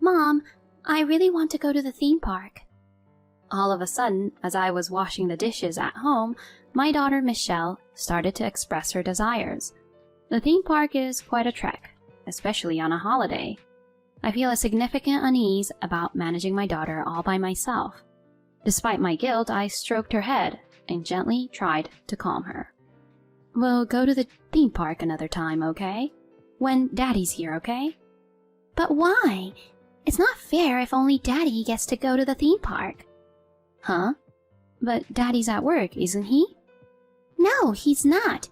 Mom, I really want to go to the theme park. All of a sudden, as I was washing the dishes at home, my daughter Michelle started to express her desires. The theme park is quite a trek, especially on a holiday. I feel a significant unease about managing my daughter all by myself. Despite my guilt, I stroked her head and gently tried to calm her. We'll go to the theme park another time, okay? When Daddy's here, okay? But why? It's not fair if only Daddy gets to go to the theme park. Huh? But Daddy's at work, isn't he? No, he's not.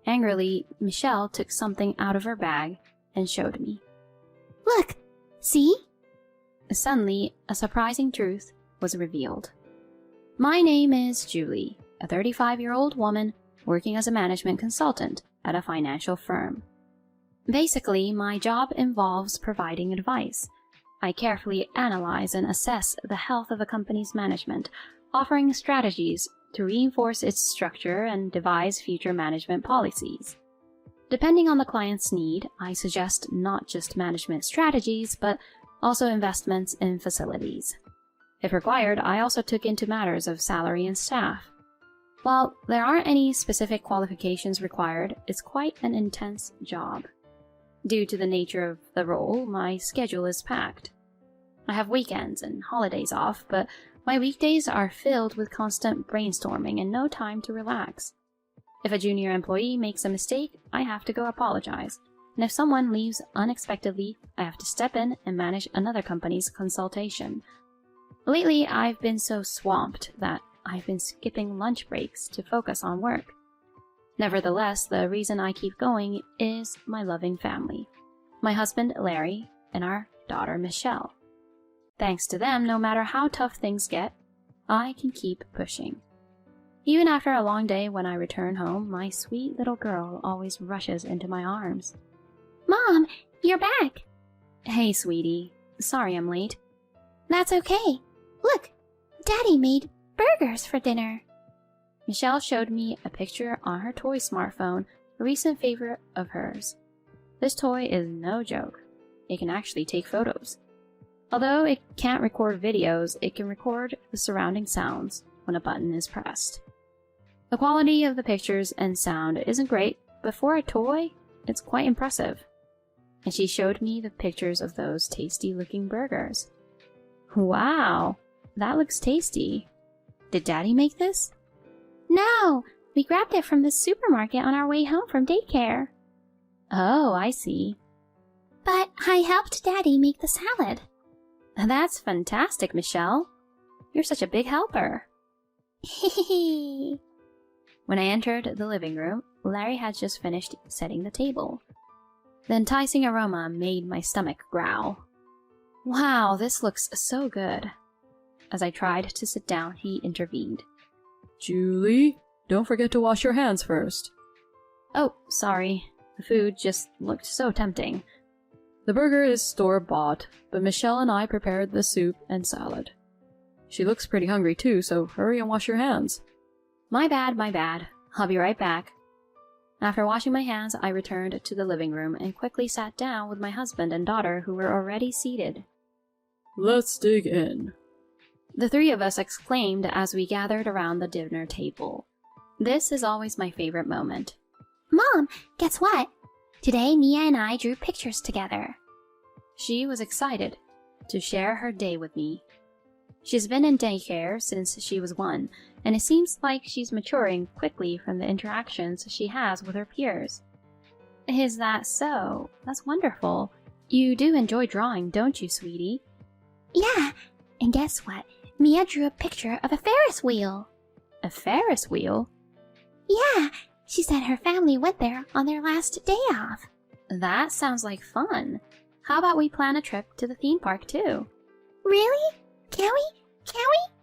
Angrily, Michelle took something out of her bag and showed me. Look, see? Suddenly, a surprising truth was revealed. My name is Julie, a 35-year-old woman working as a management consultant at a financial firm. Basically, my job involves providing advice. I carefully analyze and assess the health of a company's management, offering strategies to reinforce its structure and devise future management policies. Depending on the client's need, I suggest not just management strategies, but also investments in facilities. If required, I also took into matters of salary and staff. While there aren't any specific qualifications required, it's quite an intense job. Due to the nature of the role, my schedule is packed. I have weekends and holidays off, but my weekdays are filled with constant brainstorming and no time to relax. If a junior employee makes a mistake, I have to go apologize. And if someone leaves unexpectedly, I have to step in and manage another company's consultation. Lately, I've been so swamped that I've been skipping lunch breaks to focus on work. Nevertheless, the reason I keep going is my loving family. My husband, Larry, and our daughter, Michelle. Thanks to them, no matter how tough things get, I can keep pushing. Even after a long day when I return home, my sweet little girl always rushes into my arms. Mom, you're back. Hey, sweetie. Sorry I'm late. That's okay. Look, Daddy made burgers for dinner. Michelle showed me a picture on her toy smartphone, a recent favorite of hers. This toy is no joke. It can actually take photos. Although it can't record videos, it can record the surrounding sounds when a button is pressed. The quality of the pictures and sound isn't great, but for a toy, it's quite impressive. And she showed me the pictures of those tasty-looking burgers. Wow, that looks tasty. Did Daddy make this? No, we grabbed it from the supermarket on our way home from daycare. Oh, I see. But I helped Daddy make the salad. That's fantastic, Michelle. You're such a big helper. Hehehe. When I entered the living room, Larry had just finished setting the table. The enticing aroma made my stomach growl. Wow, this looks so good. As I tried to sit down, he intervened. Julie, don't forget to wash your hands first. Oh, sorry. The food just looked so tempting. The burger is store-bought, but Michelle and I prepared the soup and salad. She looks pretty hungry too, so hurry and wash your hands. My bad, my bad. I'll be right back. After washing my hands, I returned to the living room and quickly sat down with my husband and daughter who were already seated. Let's dig in. The three of us exclaimed as we gathered around the dinner table. This is always my favorite moment. Mom, guess what? Today, Mia and I drew pictures together. She was excited to share her day with me. She's been in daycare since she was 1, and it seems like she's maturing quickly from the interactions she has with her peers. Is that so? That's wonderful. You do enjoy drawing, don't you, sweetie? Yeah, and guess what? Mia drew a picture of a Ferris wheel. A Ferris wheel? Yeah, she said her family went there on their last day off. That sounds like fun. How about we plan a trip to the theme park too? Really? Can we? Can we?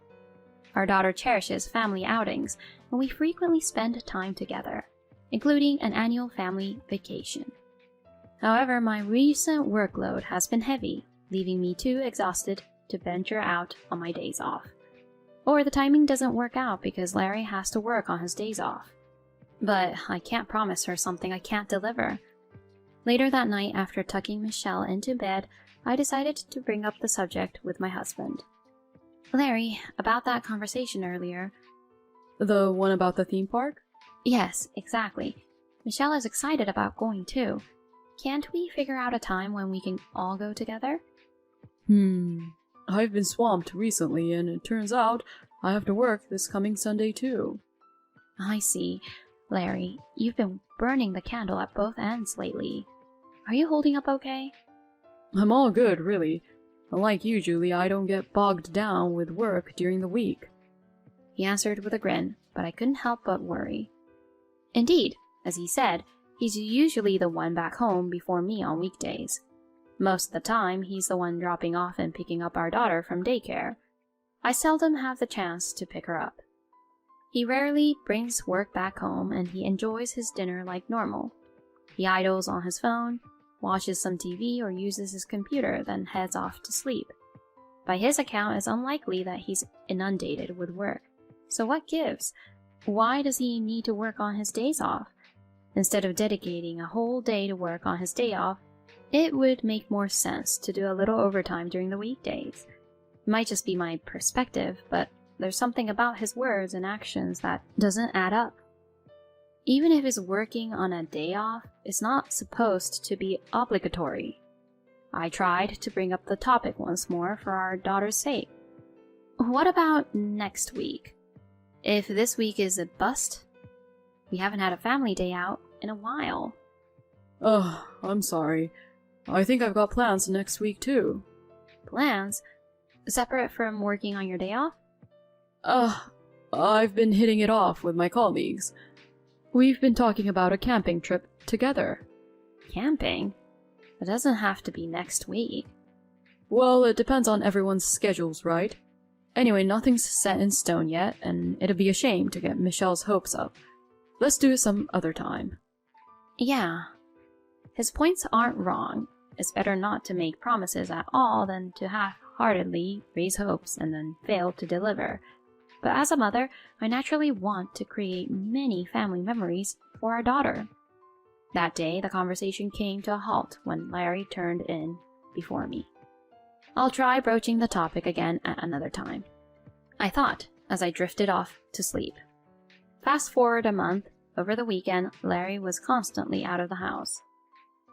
Our daughter cherishes family outings, and we frequently spend time together, including an annual family vacation. However, my recent workload has been heavy, leaving me too exhausted to venture out on my days off. Or the timing doesn't work out because Larry has to work on his days off. But I can't promise her something I can't deliver. Later that night, after tucking Michelle into bed, I decided to bring up the subject with my husband. Larry, about that conversation earlier. The one about the theme park? Yes, exactly. Michelle is excited about going too. Can't we figure out a time when we can all go together? I've been swamped recently, and it turns out I have to work this coming Sunday too. I see. Larry, you've been burning the candle at both ends lately. Are you holding up okay? I'm all good, really. Unlike you, Julie, I don't get bogged down with work during the week. He answered with a grin, but I couldn't help but worry. Indeed, as he said, he's usually the one back home before me on weekdays. Most of the time, he's the one dropping off and picking up our daughter from daycare. I seldom have the chance to pick her up. He rarely brings work back home, and he enjoys his dinner like normal. He idles on his phone, watches some TV, or uses his computer, then heads off to sleep. By his account, it's unlikely that he's inundated with work. So what gives? Why does he need to work on his days off? Instead of dedicating a whole day to work on his day off, it would make more sense to do a little overtime during the weekdays. It might just be my perspective, but there's something about his words and actions that doesn't add up. Even if he's working on a day off, it's not supposed to be obligatory. I tried to bring up the topic once more for our daughter's sake. What about next week? If this week is a bust, we haven't had a family day out in a while. Ugh, I'm sorry. I think I've got plans next week too. Plans? Separate from working on your day off? I've been hitting it off with my colleagues. We've been talking about a camping trip together. Camping? It doesn't have to be next week. Well, it depends on everyone's schedules, right? Anyway, nothing's set in stone yet, and it'd be a shame to get Michelle's hopes up. Let's do it some other time. Yeah. His points aren't wrong. It's better not to make promises at all than to half-heartedly raise hopes and then fail to deliver. But as a mother, I naturally want to create many family memories for our daughter. That day, the conversation came to a halt when Larry turned in before me. I'll try broaching the topic again at another time, I thought, as I drifted off to sleep. Fast forward a month, over the weekend, Larry was constantly out of the house.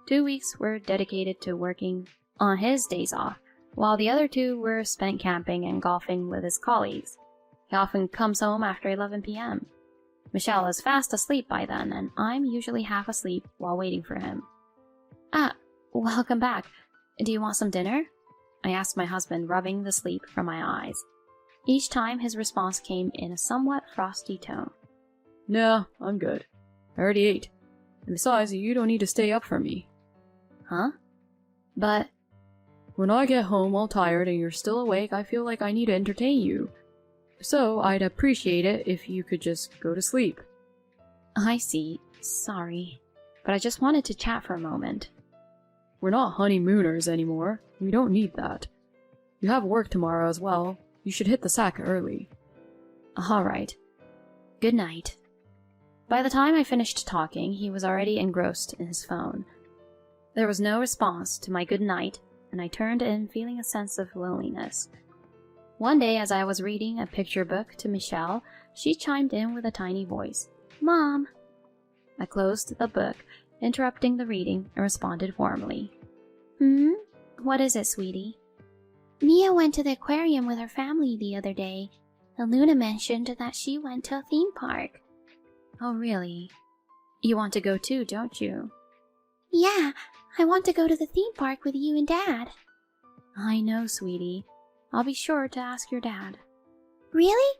2 weeks were dedicated to working on his days off, while the other 2 were spent camping and golfing with his colleagues. He often comes home after 11 p.m. Michelle is fast asleep by then, and I'm usually half asleep while waiting for him. Welcome back. Do you want some dinner? I asked my husband, rubbing the sleep from my eyes. Each time his response came in a somewhat frosty tone. Nah, I'm good. I already ate. And besides, you don't need to stay up for me. Huh? But... When I get home all tired and you're still awake, I feel like I need to entertain you. So I'd appreciate it if you could just go to sleep. I see. Sorry. But I just wanted to chat for a moment. We're not honeymooners anymore. We don't need that. You have work tomorrow as well. You should hit the sack early. Alright. Good night. By the time I finished talking, he was already engrossed in his phone. There was no response to my good night, and I turned in feeling a sense of loneliness. One day, as I was reading a picture book to Michelle, she chimed in with a tiny voice. Mom! I closed the book, interrupting the reading, and responded warmly. What is it, sweetie? Mia went to the aquarium with her family the other day, and Luna mentioned that she went to a theme park. Oh, really? You want to go too, don't you? Yeah, I want to go to the theme park with you and Dad. I know, sweetie. I'll be sure to ask your dad. Really?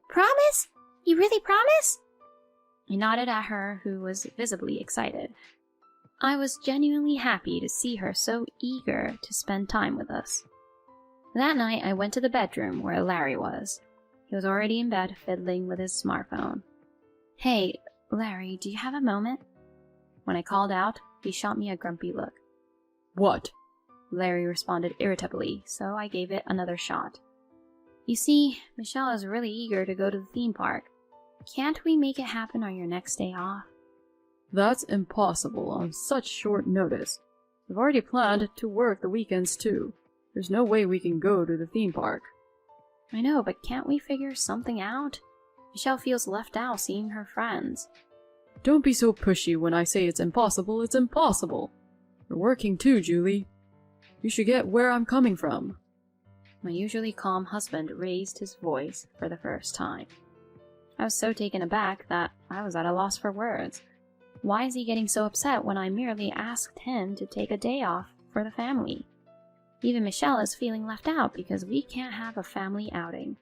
Promise? You really promise? I nodded at her, who was visibly excited. I was genuinely happy to see her so eager to spend time with us. That night, I went to the bedroom where Larry was. He was already in bed, fiddling with his smartphone. Hey, Larry, do you have a moment? When I called out, he shot me a grumpy look. What? Larry responded irritably, so I gave it another shot. You see, Michelle is really eager to go to the theme park. Can't we make it happen on your next day off? That's impossible on such short notice. We've already planned to work the weekends too. There's no way we can go to the theme park. I know, but can't we figure something out? Michelle feels left out seeing her friends. Don't be so pushy when I say it's impossible, it's impossible. We're working too, Julie. You should get where I'm coming from. My usually calm husband raised his voice for the first time. I was so taken aback that I was at a loss for words. Why is he getting so upset when I merely asked him to take a day off for the family? Even Michelle is feeling left out because we can't have a family outing.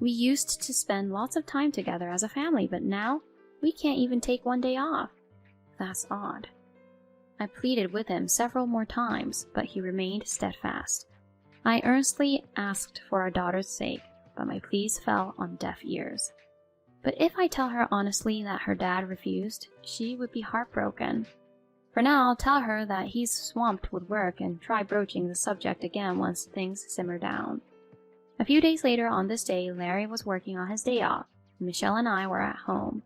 We used to spend lots of time together as a family, but now we can't even take one day off. That's odd. I pleaded with him several more times, but he remained steadfast. I earnestly asked for our daughter's sake, but my pleas fell on deaf ears. But if I tell her honestly that her dad refused, she would be heartbroken. For now, I'll tell her that he's swamped with work and try broaching the subject again once things simmer down. A few days later on this day, Larry was working on his day off. Michelle and I were at home.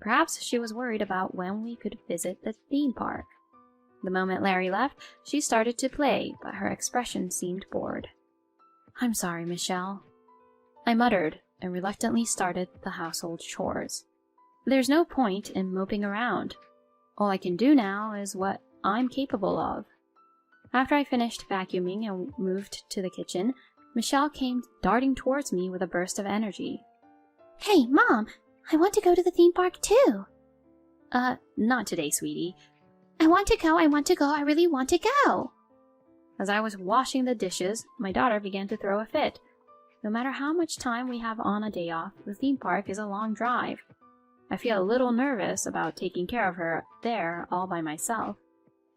Perhaps she was worried about when we could visit the theme park. The moment Larry left, she started to play, but her expression seemed bored. "I'm sorry, Michelle," I muttered, and reluctantly started the household chores. There's no point in moping around. All I can do now is what I'm capable of. After I finished vacuuming and moved to the kitchen, Michelle came darting towards me with a burst of energy. Hey, Mom, I want to go to the theme park too. Not today, sweetie. I want to go, I really want to go. As I was washing the dishes, my daughter began to throw a fit. No matter how much time we have on a day off, the theme park is a long drive. I feel a little nervous about taking care of her there all by myself.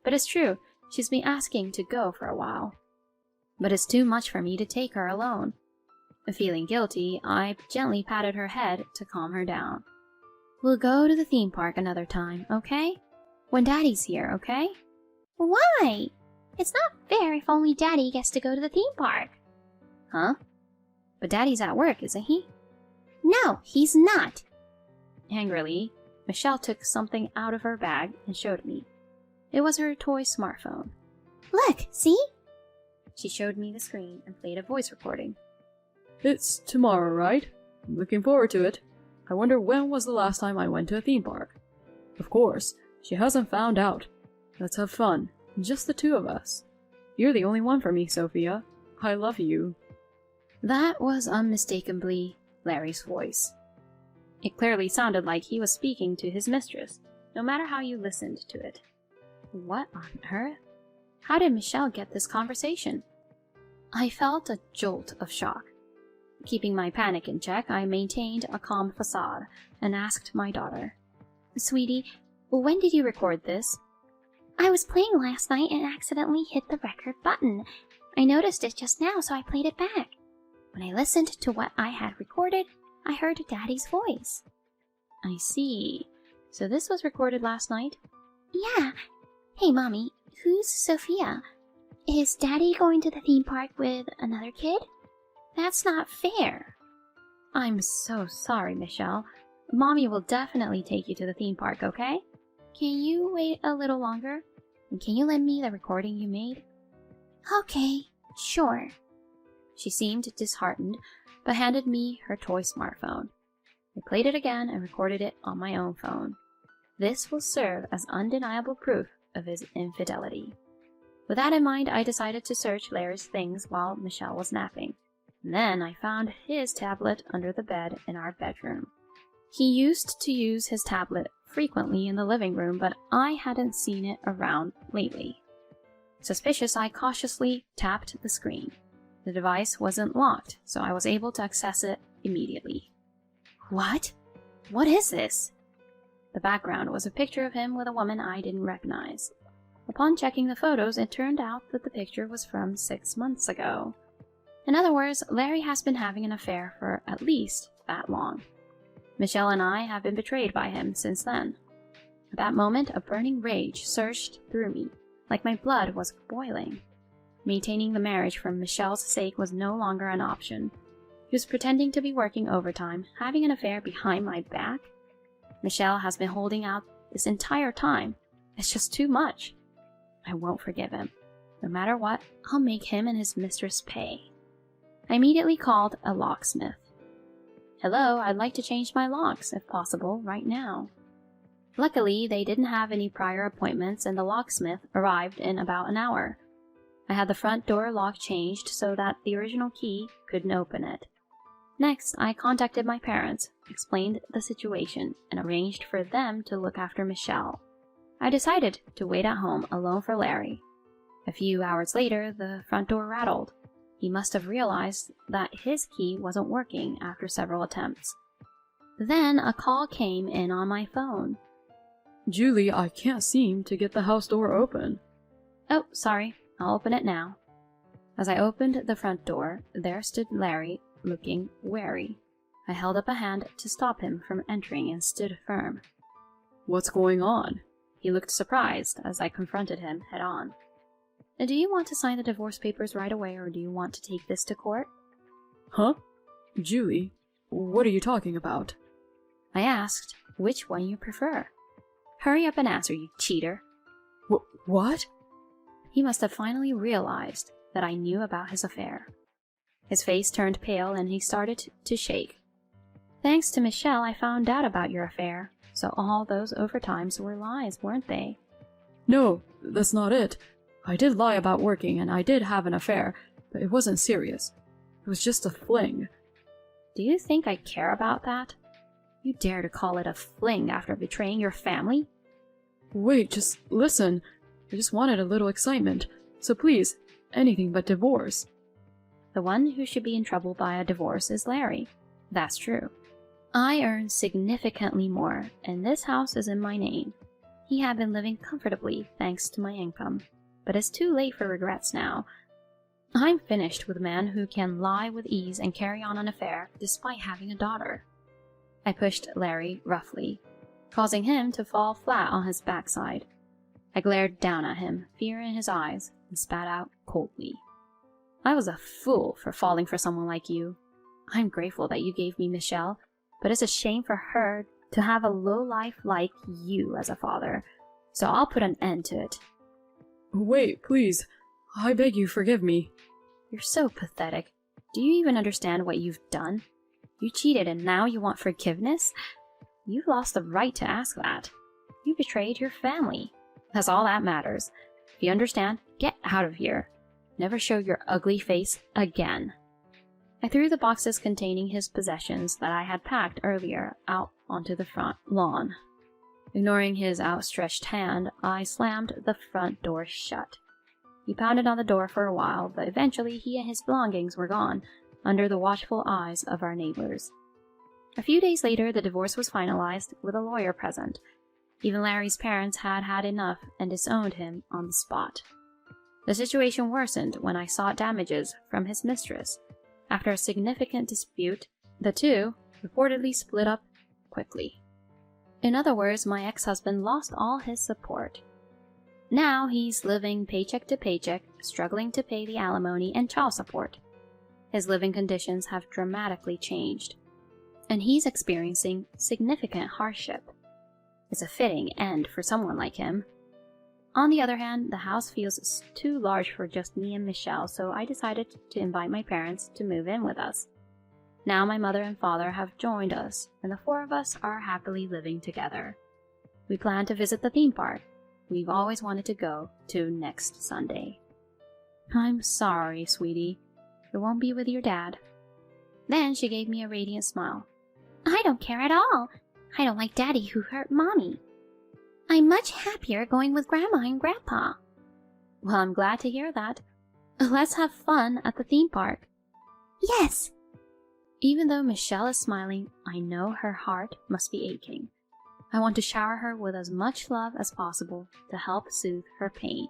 But it's true, she's been asking to go for a while. But it's too much for me to take her alone. Feeling guilty, I gently patted her head to calm her down. We'll go to the theme park another time, okay? When Daddy's here, okay? Why? It's not fair if only Daddy gets to go to the theme park. Huh? But Daddy's at work, isn't he? No, he's not. Angrily, Michelle took something out of her bag and showed me. It was her toy smartphone. Look, see? She showed me the screen and played a voice recording. It's tomorrow, right? I'm looking forward to it. I wonder when was the last time I went to a theme park. Of course, she hasn't found out. Let's have fun, just the two of us. You're the only one for me, Sophia. I love you. That was unmistakably Larry's voice. It clearly sounded like he was speaking to his mistress, no matter how you listened to it. What on earth? How did Michelle get this conversation? I felt a jolt of shock. Keeping my panic in check, I maintained a calm facade and asked my daughter, Sweetie, when did you record this? I was playing last night and accidentally hit the record button. I noticed it just now, so I played it back. When I listened to what I had recorded, I heard Daddy's voice. I see. So this was recorded last night? Yeah. Hey, Mommy, who's Sophia? Is Daddy going to the theme park with another kid? That's not fair. I'm so sorry, Michelle. Mommy will definitely take you to the theme park, okay? Can you wait a little longer? And can you lend me the recording you made? Okay, sure. She seemed disheartened, but handed me her toy smartphone. I played it again and recorded it on my own phone. This will serve as undeniable proof of his infidelity. With that in mind, I decided to search Larry's things while Michelle was napping. And then I found his tablet under the bed in our bedroom. He used to use his tablet frequently in the living room, but I hadn't seen it around lately. Suspicious, I cautiously tapped the screen. The device wasn't locked, so I was able to access it immediately. What? What is this? The background was a picture of him with a woman I didn't recognize. Upon checking the photos, it turned out that the picture was from 6 months ago. In other words, Larry has been having an affair for at least that long. Michelle and I have been betrayed by him since then. At that moment, a burning rage surged through me, like my blood was boiling. Maintaining the marriage for Michelle's sake was no longer an option. He was pretending to be working overtime, having an affair behind my back. Michelle has been holding out this entire time. It's just too much. I won't forgive him. No matter what, I'll make him and his mistress pay. I immediately called a locksmith. Hello, I'd like to change my locks, if possible, right now. Luckily, they didn't have any prior appointments and the locksmith arrived in about an hour. I had the front door lock changed so that the original key couldn't open it. Next, I contacted my parents, explained the situation, and arranged for them to look after Michelle. I decided to wait at home alone for Larry. A few hours later, the front door rattled. He must have realized that his key wasn't working after several attempts. Then a call came in on my phone. Julie, I can't seem to get the house door open. Oh, sorry. I'll open it now. As I opened the front door, there stood Larry, looking wary. I held up a hand to stop him from entering and stood firm. What's going on? He looked surprised as I confronted him head on. Do you want to sign the divorce papers right away, or do you want to take this to court? Huh? Julie, what are you talking about? I asked which one you prefer. Hurry up and answer, you cheater. What? He must have finally realized that I knew about his affair. His face turned pale and he started to shake. Thanks to Michelle, I found out about your affair. So all those overtimes were lies, weren't they? No, that's not it. I did lie about working and I did have an affair, but it wasn't serious. It was just a fling. Do you think I care about that? You dare to call it a fling after betraying your family? Wait, just listen. I just wanted a little excitement. So please, anything but divorce. The one who should be in trouble by a divorce is Larry. That's true. I earn significantly more, and this house is in my name. He had been living comfortably thanks to my income, but it's too late for regrets now. I'm finished with a man who can lie with ease and carry on an affair despite having a daughter. I pushed Larry roughly, causing him to fall flat on his backside. I glared down at him, fear in his eyes, and spat out coldly. I was a fool for falling for someone like you. I'm grateful that you gave me Michelle, but it's a shame for her to have a lowlife like you as a father, so I'll put an end to it. Wait, please. I beg you, forgive me. You're so pathetic. Do you even understand what you've done? You cheated and now you want forgiveness? You've lost the right to ask that. You betrayed your family. That's all that matters. If you understand, get out of here. Never show your ugly face again. I threw the boxes containing his possessions that I had packed earlier out onto the front lawn. Ignoring his outstretched hand, I slammed the front door shut. He pounded on the door for a while, but eventually he and his belongings were gone, under the watchful eyes of our neighbors. A few days later, the divorce was finalized with a lawyer present. Even Larry's parents had had enough and disowned him on the spot. The situation worsened when I sought damages from his mistress. After a significant dispute, the two reportedly split up quickly. In other words, my ex-husband lost all his support. Now he's living paycheck to paycheck, struggling to pay the alimony and child support. His living conditions have dramatically changed, and he's experiencing significant hardship. It's a fitting end for someone like him. On the other hand, the house feels too large for just me and Michelle, so I decided to invite my parents to move in with us. Now my mother and father have joined us, and the four of us are happily living together. We plan to visit the theme park we've always wanted to go to next Sunday. I'm sorry, sweetie. It won't be with your dad. Then she gave me a radiant smile. I don't care at all. I don't like Daddy who hurt Mommy. I'm much happier going with Grandma and Grandpa. Well, I'm glad to hear that. Let's have fun at the theme park. Yes! Even though Michelle is smiling, I know her heart must be aching. I want to shower her with as much love as possible to help soothe her pain.